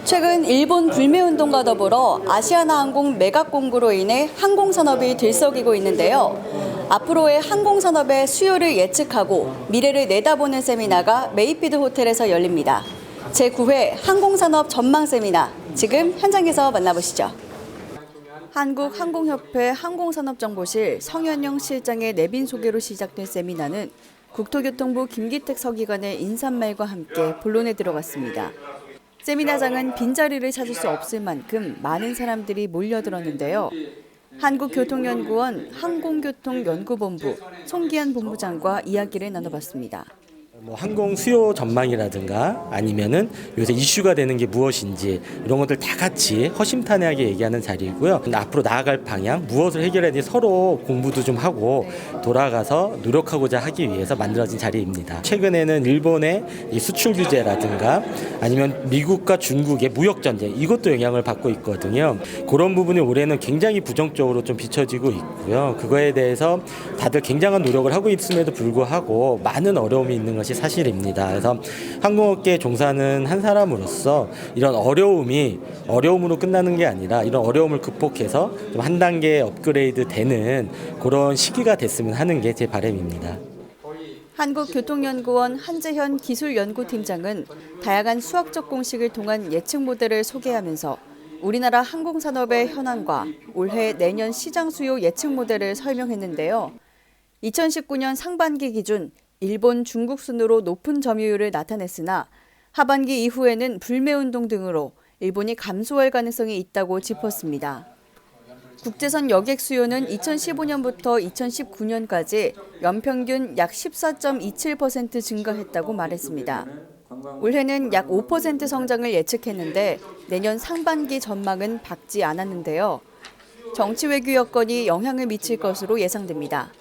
최근 일본 불매운동과 더불어 아시아나항공 매각 공고로 인해 항공산업이 들썩이고 있는데요. 앞으로의 항공산업의 수요를 예측하고 미래를 내다보는 세미나가 메이피드 호텔에서 열립니다. 제9회 항공산업 전망 세미나, 지금 현장에서 만나보시죠. 한국항공협회 항공산업정보실 성현영 실장의 내빈 소개로 시작된 세미나는 국토교통부 김기택 서기관의 인사말과 함께 본론에 들어갔습니다. 세미나장은 빈자리를 찾을 수 없을 만큼 많은 사람들이 몰려들었는데요. 한국교통연구원 항공교통연구본부 송기한 본부장과 이야기를 나눠봤습니다. 항공 수요 전망이라든가 아니면은 요새 이슈가 되는 게 무엇인지 이런 것들 다 같이 허심탄회하게 얘기하는 자리이고요. 앞으로 나아갈 방향, 무엇을 해결해야 되는지 서로 공부도 좀 하고 돌아가서 노력하고자 하기 위해서 만들어진 자리입니다. 최근에는 일본의 이 수출 규제라든가 아니면 미국과 중국의 무역 전쟁, 이것도 영향을 받고 있거든요. 그런 부분이 올해는 굉장히 부정적으로 좀 비춰지고 있고요. 그거에 대해서 다들 굉장한 노력을 하고 있음에도 불구하고 많은 어려움이 있는 것이 사실입니다. 그래서 항공업계에 종사하는 한 사람으로서 이런 어려움으로 끝나는 게 아니라 이런 어려움을 극복해서 좀 한 단계 업그레이드 되는 그런 시기가 됐으면 하는 게 제 바람입니다. 한국교통연구원 한재현 기술연구팀장은 다양한 수학적 공식을 통한 예측 모델을 소개하면서 우리나라 항공산업의 현황과 올해 내년 시장 수요 예측 모델을 설명했는데요. 2019년 상반기 기준 일본, 중국 순으로 높은 점유율을 나타냈으나 하반기 이후에는 불매운동 등으로 일본이 감소할 가능성이 있다고 짚었습니다. 국제선 여객 수요는 2015년부터 2019년까지 연평균 약 14.27% 증가했다고 말했습니다. 올해는 약 5% 성장을 예측했는데 내년 상반기 전망은 밝지 않았는데요. 정치 외교 여건이 영향을 미칠 것으로 예상됩니다.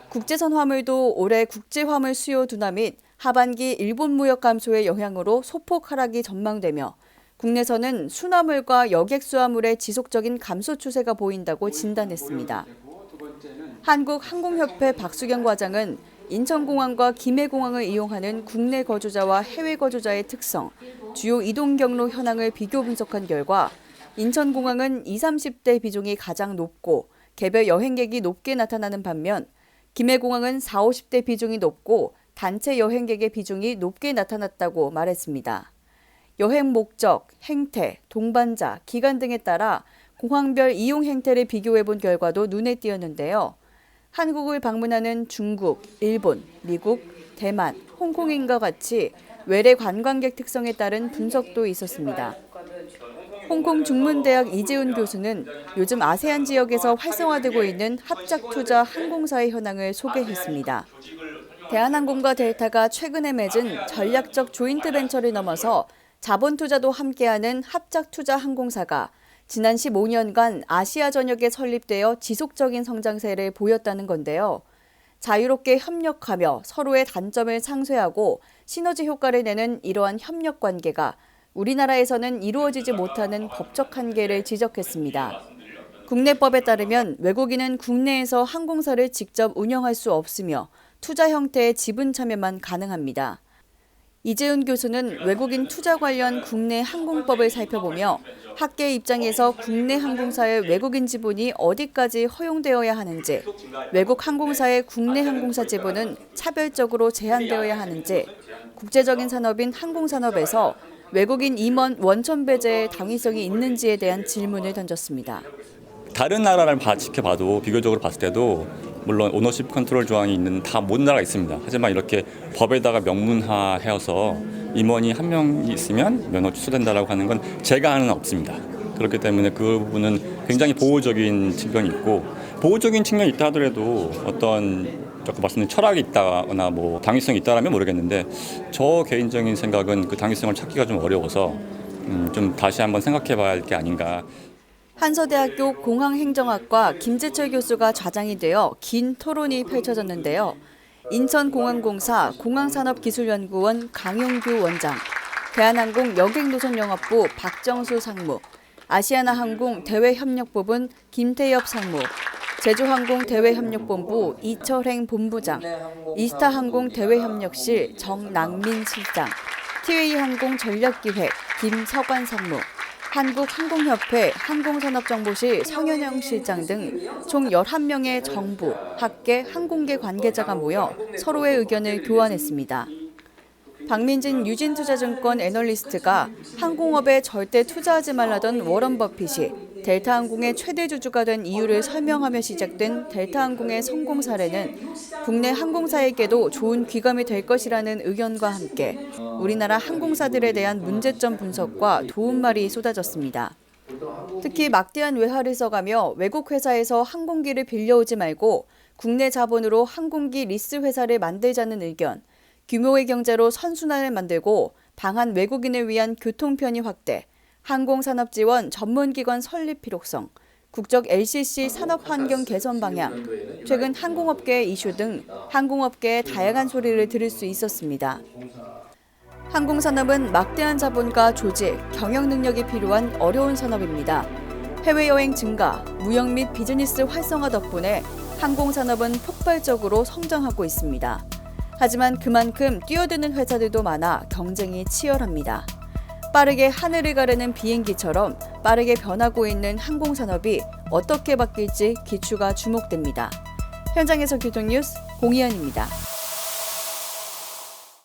국제선 화물도 올해 국제화물 수요 둔화 및 하반기 일본 무역 감소의 영향으로 소폭 하락이 전망되며 국내선은 수화물과 여객 수화물의 지속적인 감소 추세가 보인다고 진단했습니다. 한국항공협회 박수경 과장은 인천공항과 김해공항을 이용하는 국내 거주자와 해외 거주자의 특성, 주요 이동 경로 현황을 비교 분석한 결과 인천공항은 20, 30대 비중이 가장 높고 개별 여행객이 높게 나타나는 반면 김해공항은 40, 50대 비중이 높고 단체 여행객의 비중이 높게 나타났다고 말했습니다. 여행 목적, 행태, 동반자, 기간 등에 따라 공항별 이용 행태를 비교해본 결과도 눈에 띄었는데요. 한국을 방문하는 중국, 일본, 미국, 대만, 홍콩인과 같이 외래 관광객 특성에 따른 분석도 있었습니다. 홍콩 중문대학 이재훈 교수는 요즘 아세안 지역에서 활성화되고 있는 합작투자 항공사의 현황을 소개했습니다. 대한항공과 델타가 최근에 맺은 전략적 조인트 벤처를 넘어서 자본 투자도 함께하는 합작투자 항공사가 지난 15년간 아시아 전역에 설립되어 지속적인 성장세를 보였다는 건데요. 자유롭게 협력하며 서로의 단점을 상쇄하고 시너지 효과를 내는 이러한 협력 관계가 우리나라에서는 이루어지지 못하는 법적 한계를 지적했습니다. 국내법에 따르면 외국인은 국내에서 항공사를 직접 운영할 수 없으며 투자 형태의 지분 참여만 가능합니다. 이재훈 교수는 외국인 투자 관련 국내 항공법을 살펴보며 학계 입장에서 국내 항공사의 외국인 지분이 어디까지 허용되어야 하는지, 외국 항공사의 국내 항공사 지분은 차별적으로 제한되어야 하는지, 국제적인 산업인 항공산업에서 외국인 임원 원천 배제의 당위성이 있는지에 대한 질문을 던졌습니다. 다른 나라를 지켜봐도 비교적으로 봤을 때도 물론 오너십 컨트롤 조항이 있는 다 모든 나라가 있습니다. 하지만 이렇게 법에다가 명문화해서 임원이 한 명이 있으면 면허 취소된다라고 하는 건 제가 아는 없습니다. 그렇기 때문에 그 부분은 굉장히 보호적인 측면이 있고 보호적인 측면이 있다 하더라도 어떤 아까 말씀드린 철학이 있다거나 뭐 당위성이 있다라면 모르겠는데 저 개인적인 생각은 그 당위성을 찾기가 좀 어려워서 좀 다시 한번 생각해봐야 할 게 아닌가. 한서대학교 공항행정학과 김재철 교수가 좌장이 되어 긴 토론이 펼쳐졌는데요. 인천공항공사 공항산업기술연구원 강용규 원장, 대한항공 여객노선영업부 박정수 상무, 아시아나항공 대외협력부분 김태엽 상무, 제주항공 대외협력본부 이철행 본부장, 이스타항공 대외협력실 정낭민 실장, 티웨이항공 전략기획 김서관 상무, 한국항공협회 항공산업정보실 성현영 실장 등 총 11명의 정부, 학계, 항공계 관계자가 모여 서로의 의견을 교환했습니다. 박민진 유진투자증권 애널리스트가 항공업에 절대 투자하지 말라던 워런 버핏이 델타항공의 최대 주주가 된 이유를 설명하며 시작된 델타항공의 성공 사례는 국내 항공사에게도 좋은 귀감이 될 것이라는 의견과 함께 우리나라 항공사들에 대한 문제점 분석과 도움말이 쏟아졌습니다. 특히 막대한 외화를 써가며 외국 회사에서 항공기를 빌려오지 말고 국내 자본으로 항공기 리스 회사를 만들자는 의견, 규모의 경제로 선순환을 만들고 방한 외국인을 위한 교통 편의 확대, 항공산업 지원 전문기관 설립 필요성, 국적 LCC 산업 환경 개선 방향, 최근 항공업계의 이슈 등 항공업계의 다양한 소리를 들을 수 있었습니다. 항공산업은 막대한 자본과 조직, 경영 능력이 필요한 어려운 산업입니다. 해외여행 증가, 무역 및 비즈니스 활성화 덕분에 항공산업은 폭발적으로 성장하고 있습니다. 하지만 그만큼 뛰어드는 회사들도 많아 경쟁이 치열합니다. 빠르게 하늘을 가르는 비행기처럼 빠르게 변하고 있는 항공산업이 어떻게 바뀔지 기추가 주목됩니다. 현장에서 교통뉴스 공희연입니다.